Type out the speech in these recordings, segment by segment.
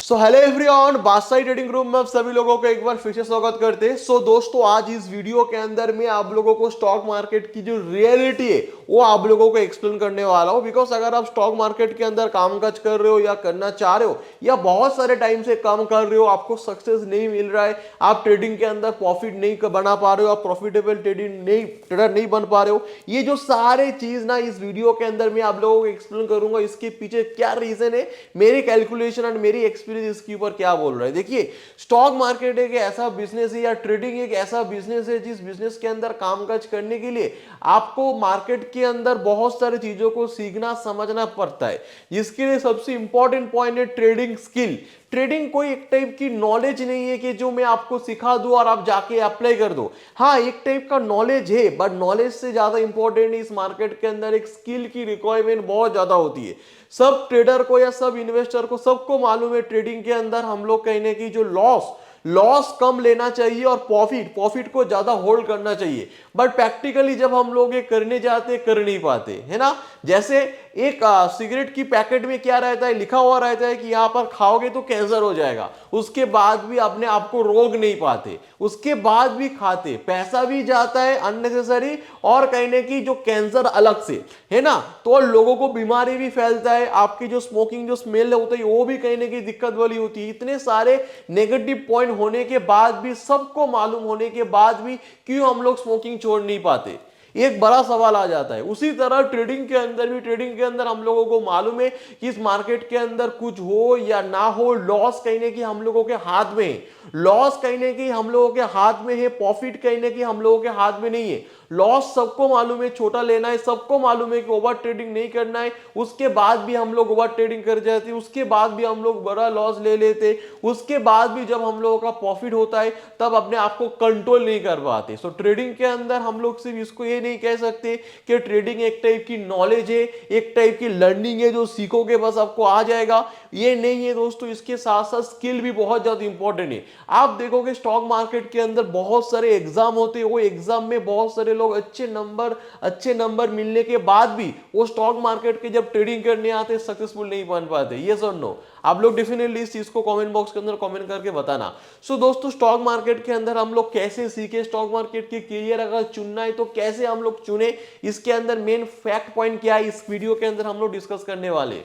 So hello everyone, बादशाही trading group में आप सभी लोगों को एक बार फिर से स्वागत करते हैं। सो दोस्तों, आज इस वीडियो के अंदर मैं आप लोगों को स्टॉक मार्केट की जो रियलिटी है वो आप लोगों को एक्सप्लेन करने वाला हूं। बिकॉज अगर आप स्टॉक मार्केट के अंदर कामकाज कर रहे हो या करना चाह रहे हो या बहुत सारे टाइम से काम कर रहे हो, आपको सक्सेस नहीं मिल रहा है, आप ट्रेडिंग के अंदर प्रॉफिट नहीं बना पा रहे हो, आप प्रॉफिटेबल ट्रेडर नहीं बन पा रहे हो, ये जो सारे चीज ना इस वीडियो के अंदर मैं आप लोगों को एक्सप्लेन करूंगा। इसके पीछे क्या रीजन है, मेरी कैलकुलेशन एंड मेरी एक्सपीरियंस इसके ऊपर क्या बोल रहा है। देखिए, स्टॉक मार्केट एक ऐसा बिजनेस है या ट्रेडिंग एक ऐसा बिजनेस है जिस बिजनेस के अंदर कामकाज करने के लिए आपको मार्केट के अंदर बहुत सारी चीजों को सीखना समझना पड़ता है। जिसके लिए सबसे इंपॉर्टेंट पॉइंट है ट्रेडिंग स्किल। ट्रेडिंग कोई एक टाइप की नॉलेज नहीं है कि जो मैं आपको सिखा दूं और आप जाके अप्लाई कर दो। हाँ, एक टाइप का नॉलेज है, बट नॉलेज से ज्यादा इंपॉर्टेंट इस मार्केट के अंदर एक स्किल की रिक्वायरमेंट बहुत ज्यादा होती है। सब ट्रेडर को या सब इन्वेस्टर को सबको मालूम है ट्रेडिंग के अंदर हम लोग कहने की जो लॉस लॉस कम लेना चाहिए और प्रॉफिट को ज्यादा होल्ड करना चाहिए। बट प्रैक्टिकली जब हम लोग ये करने जाते कर नहीं पाते, है ना। जैसे एक सिगरेट की पैकेट में क्या रहता है, लिखा हुआ रहता है कि यहां पर खाओगे तो कैंसर हो जाएगा, उसके बाद भी अपने आप को रोक नहीं पाते, उसके बाद भी खाते, पैसा भी जाता है अननेसेसरी और कहने की जो कैंसर अलग से, है ना। तो लोगों को बीमारी भी फैलता है, आपकी जो स्मोकिंग जो स्मेल होती है वो भी कहने की दिक्कत वाली होती है। इतने सारे नेगेटिव पॉइंट होने के बाद भी, सबको मालूम होने के बाद भी क्यों हम लोग स्मोकिंग छोड़ नहीं पाते, एक बड़ा सवाल आ जाता है। उसी तरह ट्रेडिंग के अंदर भी, ट्रेडिंग के अंदर हम लोगों को मालूम है कि इस मार्केट के अंदर कुछ हो या ना हो, लॉस कहने की हम लोगों के हाथ में है, लॉस कहने की हम लोगों के हाथ में है, प्रॉफिट कहने की हम लोगों के हाथ में नहीं है। लॉस सबको मालूम है, छोटा लेना है, सबको मालूम है कि ओवर ट्रेडिंग नहीं करना है, उसके बाद भी हम लोग ओवर ट्रेडिंग कर जाते, उसके बाद भी हम लोग बड़ा लॉस ले लेते, उसके बाद भी जब हम लोगों का प्रॉफिट होता है तब अपने आप को कंट्रोल नहीं कर पाते। सो ट्रेडिंग के अंदर हम लोग सिर्फ इसको ये नहीं कह सकते कि ट्रेडिंग एक टाइप की नॉलेज है, एक टाइप की लर्निंग है, जो सीखोगे बस आपको आ जाएगा, ये नहीं है दोस्तों। इसके साथ साथ स्किल भी बहुत ज्यादा इंपॉर्टेंट है। आप देखोगे स्टॉक मार्केट के अंदर बहुत सारे एग्जाम होते हैं, वो एग्जाम में बहुत सारे लोग अच्छे नंबर मिलने के बाद भी वो स्टॉक मार्केट के जब ट्रेडिंग करने आते सक्सेसफुल नहीं बन पाते। यस और नो? आप लोग डेफिनेटली इस चीज को कमेंट बॉक्स के अंदर कमेंट करके बताना। सो दोस्तों, स्टॉक मार्केट के अंदर हम लोग कैसे सीखे, स्टॉक मार्केट की करियर अगर चुनना है तो कैसे हम लोग चुने, इसके अंदर मेन फैक्ट पॉइंट क्या है, इस वीडियो के अंदर हम लोग डिस्कस करने वाले।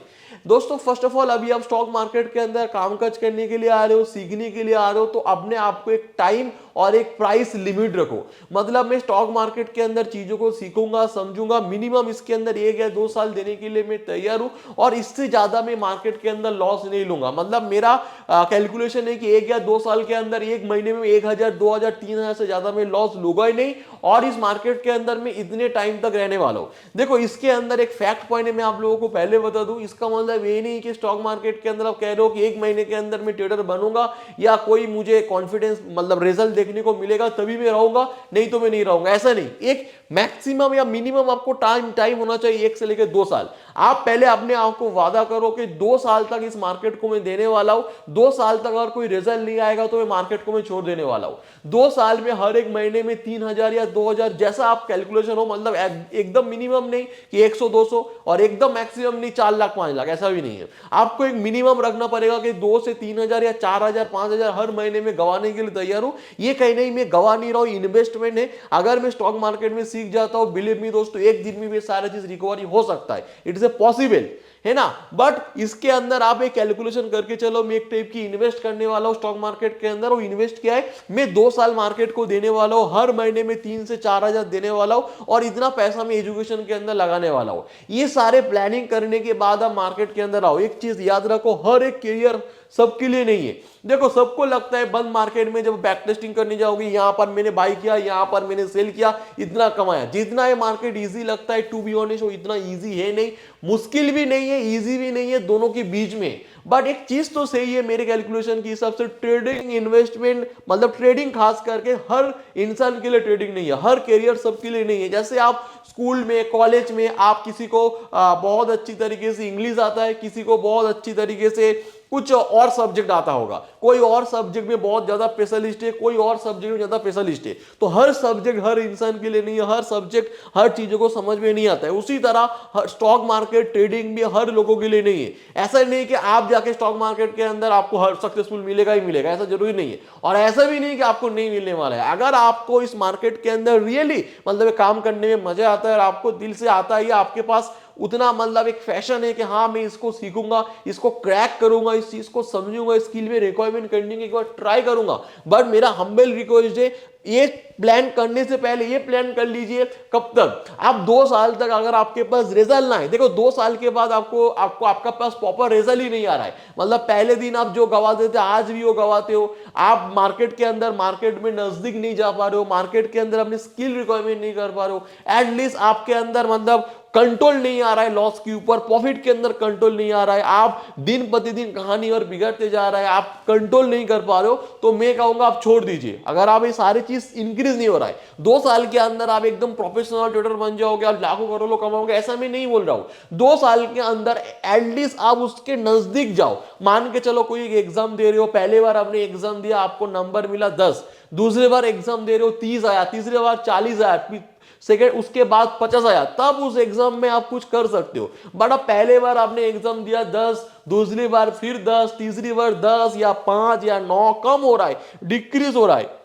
दोस्तों, फर्स्ट ऑफ ऑल, अभी आप स्टॉक मार्केट के अंदर कामकाज करने के लिए आ रहे हो, सीखने के लिए आ रहे हो, तो अपने आप को एक टाइम और एक प्राइस लिमिट रखो। मतलब मैं स्टॉक मार्केट के अंदर चीजों को सीखूंगा, समझूंगा, मिनिमम इसके अंदर 1 या 2 साल देने के लिए मैं तैयार हूं और इससे ज्यादा मैं मार्केट के अंदर लॉस नहीं लूंगा। मतलब मेरा कैलकुलेशन है कि 1 या 2 साल के अंदर, 1 महीने में 1000, 2000, 3000 से ज्यादा मैं लॉस लूंगा ही नहीं और इस मार्केट के अंदर मैं इतने टाइम तक रहने वाला हूं। देखो, इसके अंदर एक फैक्ट पॉइंट है, मैं आप लोगों को पहले बता दूं। इसका मतलब ये नहीं कि स्टॉक मार्केट के अंदर आप कह रहे हो कि 1 महीने के अंदर मैं ट्रेडर बनूंगा या कोई मुझे कॉन्फिडेंस मतलब रिजल्ट देखने को मिलेगा तभी मैं रहूंगा, नहीं तो मैं नहीं रहूंगा, ऐसा नहीं। एक मैक्सिमम या मिनिमम आपको टाइम होना चाहिए 1 से लेकर 2 साल। आप पहले अपने आप को वादा करो कि 2 साल तक इस मार्केट को मैं देने वाला हूं, 2 साल तक अगर कोई रिजल्ट नहीं आएगा तो मैं मार्केट को मैं छोड़ देने वाला हूं। 2 साल में हर एक महीने में 3000 या 2000 जैसा आप कैलकुलेशन हो, मतलब एकदम मिनिमम नहीं कि 100 200 और एकदम मैक्सिमम नहीं 4 लाख 5 लाख, ऐसा भी नहीं है। आपको एक मिनिमम रखना पड़ेगा कि 2 से 3000 या 4000 5000 हर महीने में गंवाने के लिए तैयार हूं। ये कहीं नहीं मैं गंवा नहीं रहा हूं, इन्वेस्टमेंट है। अगर मैं स्टॉक मार्केट में सीख जाता हूं, बिलीव मी दोस्तों, एक दिन में भी सारा चीज रिकवरी हो सकता है, इट इज ए पॉसिबल, है ना। बट इसके अंदर आप एक कैलकुलेशन करके चलो, मैं एक टाइप की इन्वेस्ट करने वाला हूं स्टॉक मार्केट के अंदर। वो इन्वेस्ट क्या है, मैं 2 साल मार्केट को देने वाला हूं, हर महीने में 3 से 4000 देने वाला हूं और इतना पैसा मैं एजुकेशन के अंदर लगाने वाला हूं। ये सारे प्लानिंग करने के बाद आप मार्केट के अंदर आओ। एक चीज याद रखो, हर एक करियर सबके लिए नहीं है। देखो, सबको लगता है बंद मार्केट में जब बैक टेस्टिंग करने जाओगे, यहां पर मैंने बाई किया, यहां पर मैंने सेल किया, इतना कमाया। जितना ये मार्केट इजी लगता है, टू बी ऑनेस्ट, वो इतना इजी है नहीं, मुश्किल भी नहीं है, इजी भी नहीं है, दोनों के बीच में। बट एक चीज तो सही है मेरे कैलकुलेशन के हिसाब से, ट्रेडिंग इन्वेस्टमेंट मतलब ट्रेडिंग खास करके हर इंसान के लिए ट्रेडिंग नहीं है, हर कैरियर सबके लिए नहीं है। जैसे आप स्कूल में, कॉलेज में आप किसी को बहुत अच्छी तरीके से इंग्लिश आता है, किसी को बहुत अच्छी तरीके से कुछ और सब्जेक्ट आता होगा, कोई और सब्जेक्ट में बहुत ज्यादा स्पेशलिस्ट है, कोई और सब्जेक्ट में ज्यादा स्पेशलिस्ट है। तो हर सब्जेक्ट हर इंसान के लिए नहीं है, हर सब्जेक्ट हर चीजों को समझ में नहीं आता है। उसी तरह स्टॉक मार्केट ट्रेडिंग भी हर लोगों के लिए नहीं है। ऐसा नहीं कि आप जाके स्टॉक मार्केट के अंदर आपको हर सक्सेसफुल मिलेगा ही मिलेगा, ऐसा जरूरी नहीं है। और ऐसा भी नहीं कि आपको नहीं मिलने वाला है। अगर आपको इस मार्केट के अंदर रियली मतलब काम करने में मजा आता है और आपको दिल से आता है, आपके पास उतना मतलब एक फैशन है कि हाँ मैं इसको सीखूंगा, इसको क्रैक करूंगा, इस चीज को समझूंगा, स्किल में रिक्वायरमेंट करने की एक बार ट्राई करूंगा। बट मेरा हम्बल रिक्वेस्ट है, ये प्लान करने से पहले ये प्लान कर लीजिए कब तक, आप 2 साल तक अगर आपके पास रिजल्ट ना है, देखो 2 साल के बाद आपको आपको आपका पास प्रॉपर रिजल्ट ही नहीं आ रहा है, मतलब पहले दिन आप जो गवाते थे आज भी वो गवाते हो, आप मार्केट के अंदर मार्केट में नजदीक नहीं जा पा रहे हो, मार्केट के अंदर अपनी स्किल रिक्वायरमेंट नहीं कर पा रहे हो, एटलीस्ट आपके अंदर मतलब कंट्रोल नहीं आ रहा है लॉस के ऊपर, प्रॉफिट के अंदर कंट्रोल नहीं आ रहा है, आप दिन प्रतिदिन कहानी और बिगड़ते जा रहा है, आप कंट्रोल नहीं कर पा रहे हो, तो मैं कहूंगा आप छोड़ दीजिए। अगर आप ये सारी चीज इंक्रीज नहीं हो रहा है, 2 साल के अंदर आप एकदम प्रोफेशनल ट्रेडर बन जाओगे, आप लाखों करोड़ों कमाओगे, ऐसा मैं नहीं बोल रहा हूं। 2 साल के अंदर एटलीस्ट आप उसके नजदीक जाओ। मान के चलो कोई एग्जाम दे रहे हो, पहले बार आपने एग्जाम दिया, आपको नंबर मिला 10, दूसरी बार एग्जाम दे रहे हो 30 आया, तीसरी बार 40 आया, सेकेंड उसके बाद 50 आया, तब उस एग्जाम में आप कुछ कर सकते हो। बट अब पहले बार आपने एग्जाम दिया 10, दूसरी बार फिर 10, तीसरी बार 10 या 5 या 9, कम हो रहा है, डिक्रीज हो रहा है,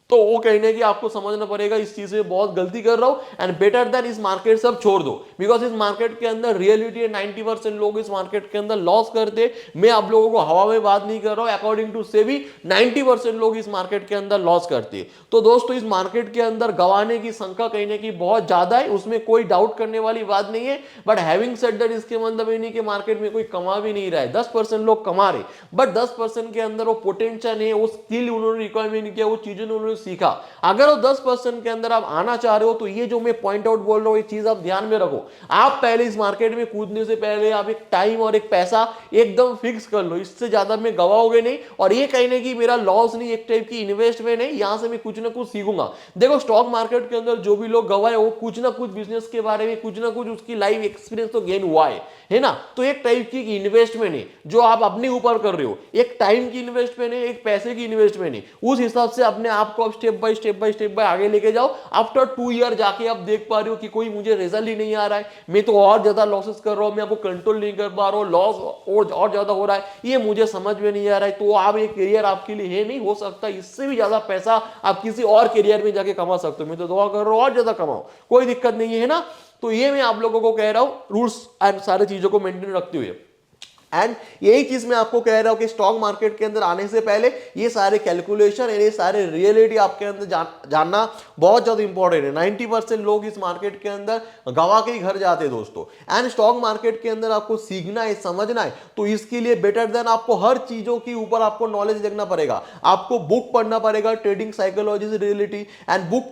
तो वो कहने की आपको समझना पड़ेगा इस चीज में बहुत गलती कर रहा हूं, एंड बेटर देन इस मार्केट सब छोड़ दो। बिकॉज इस मार्केट के अंदर रियलिटी है 90% लोग इस मार्केट के अंदर लॉस करते। मैं आप लोगों को हवा में बात नहीं कर रहा हूं, अकॉर्डिंग टू सेबी 90% लोग इस मार्केट के अंदर लॉस करते। तो दोस्तों इस मार्केट के अंदर गंवाने की संख्या कहने की बहुत ज्यादा है, उसमें कोई डाउट करने वाली बात नहीं है। बट हैविंग सेड दैट इसके मतलब ये नहीं कि मार्केट में कोई कमा भी नहीं रहा है, 10% लोग कमा रहे, बट 10% के अंदर वो पोटेंशियल है, वो स्किल उन्होंने रिक्वायरमेंट किया, वो चीजें उन्होंने सीखा। अगर वो 10% के अंदर आप आना चाह रहे हो, तो ये जो मैं पॉइंट आउट बोल रहा हूं, ये चीज आप ध्यान में रखो। आप पहले इस मार्केट में कूदने से पहले आप एक टाइम और एक पैसा एकदम फिक्स कर लो, इससे ज्यादा में गवाओगे नहीं। और ये कहने की मेरा लॉस नहीं, एक टाइप की इन्वेस्टमेंट है, यहां से मैं कुछ ना कुछ सीखूंगा। देखो स्टॉक मार्केट के अंदर जो भी लोग गवाए, वो कुछ ना कुछ बिजनेस के बारे में कुछ ना कुछ उसकी लाइफ एक्सपीरियंस तो गेन हुआ है ना। तो एक टाइप की इन्वेस्टमेंट है जो आप अपने ऊपर कर रहे हो, एक टाइम की इन्वेस्टमेंट है, एक पैसे की इन्वेस्टमेंट है। उस हिसाब से अपने आप को स्टेप बाय आगे लेके जाओ। आफ्टर 2 ईयर जाके आप देख पा रहे हो कि कोई मुझे रिजल्ट ही नहीं आ रहा है, मैं तो और ज्यादा लॉसेस कर रहा हूं, मैं आपको कंट्रोल नहीं कर पा रहा हूं, लॉस और ज्यादा हो रहा है, ये मुझे समझ में नहीं आ रहा है, तो आप ये करियर आपके लिए है नहीं, हो सकता इससे भी ज्यादा पैसा आप किसी और करियर में जाके कमा सकते हो। मैं तो दुआ कर रहा हूं और ज्यादा कमाओ, कोई दिक्कत नहीं है ना। तो ये मैं आप लोगों को कह रहा हूं, रूल्स एंड सारी चीजों को मेंटेन रखते हुए। एंड यही चीज मैं आपको कह रहा हूं कि स्टॉक मार्केट के अंदर आने से पहले ये सारे कैलकुलेशन, ये सारे रियलिटी आपके अंदर जानना बहुत ज्यादा इंपॉर्टेंट है। 90% लोग इस मार्केट के अंदर गवा के ही घर जाते हैं दोस्तों। एंड स्टॉक मार्केट के अंदर आपको सीखना है, समझना है, तो इसके लिए बेटर देन आपको हर चीजों के ऊपर आपको नॉलेज देखना पड़ेगा। आपको बुक पढ़ना पड़ेगा, ट्रेडिंग साइकोलॉजी से रियलिटी, एंड बुक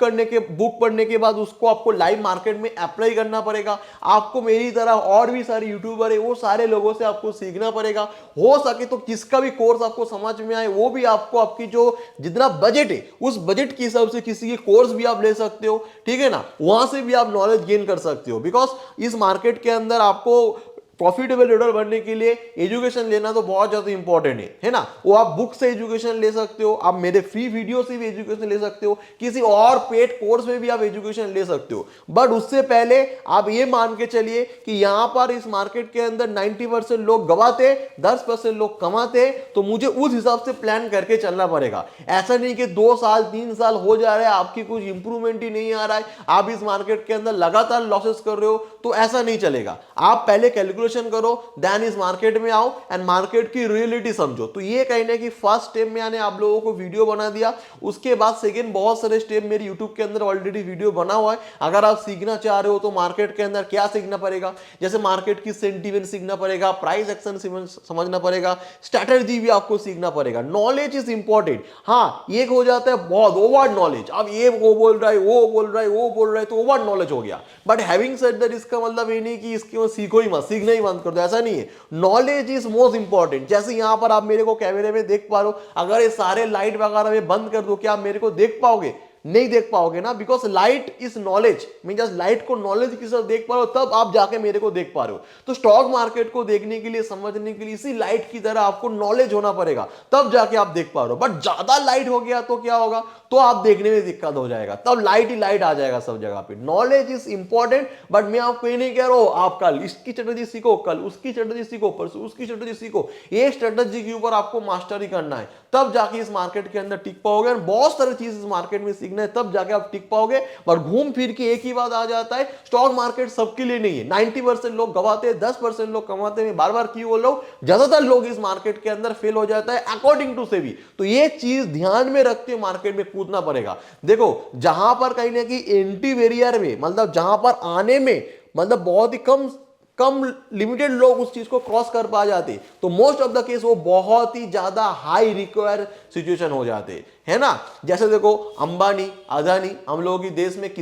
पढ़ने के बाद उसको आपको लाइव मार्केट में अप्लाई करना पड़ेगा। आपको मेरी तरह और भी सारे यूट्यूबर है, वो सारे लोगों से आपको सीखना पड़ेगा। हो सके तो किसका भी कोर्स आपको समझ में आए, वो भी आपको आपकी जो जितना बजट है उस बजट के हिसाब से किसी के कोर्स भी आप ले सकते हो, ठीक है ना, वहां से भी आप नॉलेज गेन कर सकते हो। बिकॉज इस मार्केट के अंदर आपको प्रॉफिटेबल ट्रेडर बनने के लिए एजुकेशन लेना तो बहुत ज्यादा इंपॉर्टेंट है ना। वो आप बुक से एजुकेशन ले सकते हो, आप मेरे फ्री वीडियो से भी एजुकेशन ले सकते हो, किसी और पेड कोर्स में भी आप एजुकेशन ले सकते हो। बट उससे पहले आप ये मान के चलिए कि यहां पर इस मार्केट के अंदर 90% लोग गवाते, 10% लोग कमाते, तो मुझे उस हिसाब से प्लान करके चलना पड़ेगा। ऐसा नहीं कि 2 साल 3 साल हो जा रहा है, आपकी कुछ इंप्रूवमेंट ही नहीं आ रहा है, आप इस मार्केट के अंदर लगातार लॉसेस कर रहे हो, तो ऐसा नहीं चलेगा। आप पहले कैलकुलेशन करो, देन इस मार्केट में आओ एंड मार्केट की रियलिटी समझो। तो ये कहने की फर्स्ट स्टेप मैंने आप लोगों को वीडियो बना दिया। उसके बाद सेकंड बहुत सारे स्टेप मेरे यूट्यूब के अंदर ऑलरेडी वीडियो बना हुआ है। अगर आप सीखना चाह रहे हो तो मार्केट के अंदर क्या सीखना पड़ेगा, जैसे मार्केट की सेंटीमेंट सीखना पड़ेगा, प्राइस एक्शन समझना पड़ेगा, स्ट्रैटेजी भी आपको सीखना पड़ेगा। Knowledge is important. हाँ, एक हो जाता है बहुत ओवर नॉलेज, अब ये वो बोल रहा है, वो बोल रहा है, वो बोल रहा है, तो ओवर नॉलेज हो गया। बट हैविंग सेड दैट इसका मतलब ये नहीं कि इसके सीखो ही मत, सीखना ही बंद कर दो, ऐसा नहीं है। Knowledge is most important. जैसे यहां पर आप मेरे को कैमरे में देख पा रहे हो, अगर ये सारे लाइट वगैरह में बंद कर दो, क्या आप मेरे को देख पाओगे? नहीं देख पाओगे ना, बिकॉज लाइट इज नॉलेज। मैं जस्ट लाइट को नॉलेज की तरह देख पा रहा हूं, तब आप जाके मेरे को देख पा रहे हो। तो स्टॉक मार्केट को देखने के लिए, समझने के लिए इसी लाइट की तरह आपको नॉलेज होना पड़ेगा, तब जाके आप देख पा रहे हो। बट ज्यादा लाइट हो गया तो क्या होगा, तो आप देखने में दिक्कत हो जाएगा, तब लाइट ही लाइट आ जाएगा सब जगह पे। नॉलेज इज इंपॉर्टेंट, बट मैं आपको ये नहीं कह रहा हूं आप कल इसकी स्ट्रेटजी सीखो, कल उसकी स्ट्रेटजी सीखो, परसों उसकी स्ट्रेटजी सीखो। एक स्ट्रेटजी के ऊपर आपको मास्टरी करना है, तब जाके इस मार्केट के अंदर टिक पाओगे। और बहुत सारी चीज इस मार्केट में सीखना है, तब जाके आप टिक पाओगे। पर घूम फिर के एक ही बात आ जाता है, स्टॉक मार्केट सबके लिए नहीं है। 90% लोग गवाते हैं, 10% लोग कमाते हैं। बार बार क्यों बोल रहा हूं, ज्यादातर लोग इस मार्केट के अंदर फेल हो जाता है अकॉर्डिंग टू सेबी। तो ये चीज ध्यान में रखते हुए मार्केट में कूदना पड़ेगा। देखो, जहां पर कहीं ना कहीं एंटी बैरियर में, मतलब जहां पर आने में मतलब बहुत ही कम कम लिमिटेड लोग उस चीज को क्रॉस कर पा जाते, तो मोस्ट ऑफ द केस वो बहुत ही ज्यादा हाई रिक्वायर सिचुएशन हो जाते, है ना। जैसे देखो, अंबानी, अदानी, हम लोगों की देश में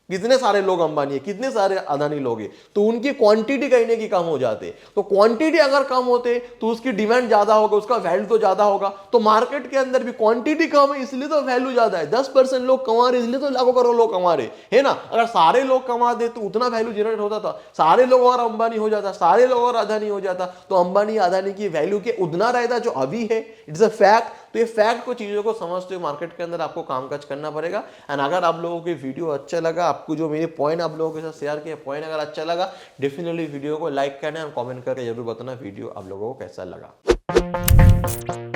कितने सारे लोग अंबानी है, कितने सारे अदानी लोग हैं, तो उनकी क्वांटिटी कहीं ना कहीं कम हो जाते। तो क्वांटिटी अगर कम होते तो उसकी डिमांड ज्यादा होगा, उसका वैल्यू तो ज्यादा होगा। तो मार्केट के अंदर भी क्वांटिटी कम है, इसलिए तो वैल्यू ज्यादा है। 10% लोग कमा रहे, इसलिए तो लाखों करोड़ लोग कमा रहे, है ना। अगर सारे लोग कमा दे तो उतना वैल्यू जनरेट होता था, सारे लोग और अंबानी हो जाता, सारे लोग और अदानी हो जाता, तो अंबानी अदानी की वैल्यू के उतना रहता जो अभी है। It's a fact. तो ये फैक्ट को, चीजों को समझते हुए मार्केट के अंदर आपको कामकाज करना पड़ेगा। एंड अगर आप लोगों को वीडियो अच्छा लगा, आपको जो मेरे पॉइंट आप लोगों के साथ शेयर किए, पॉइंट अगर अच्छा लगा, डेफिनेटली वीडियो को लाइक करना और कमेंट करके जरूर बताना वीडियो आप लोगों को कैसा लगा।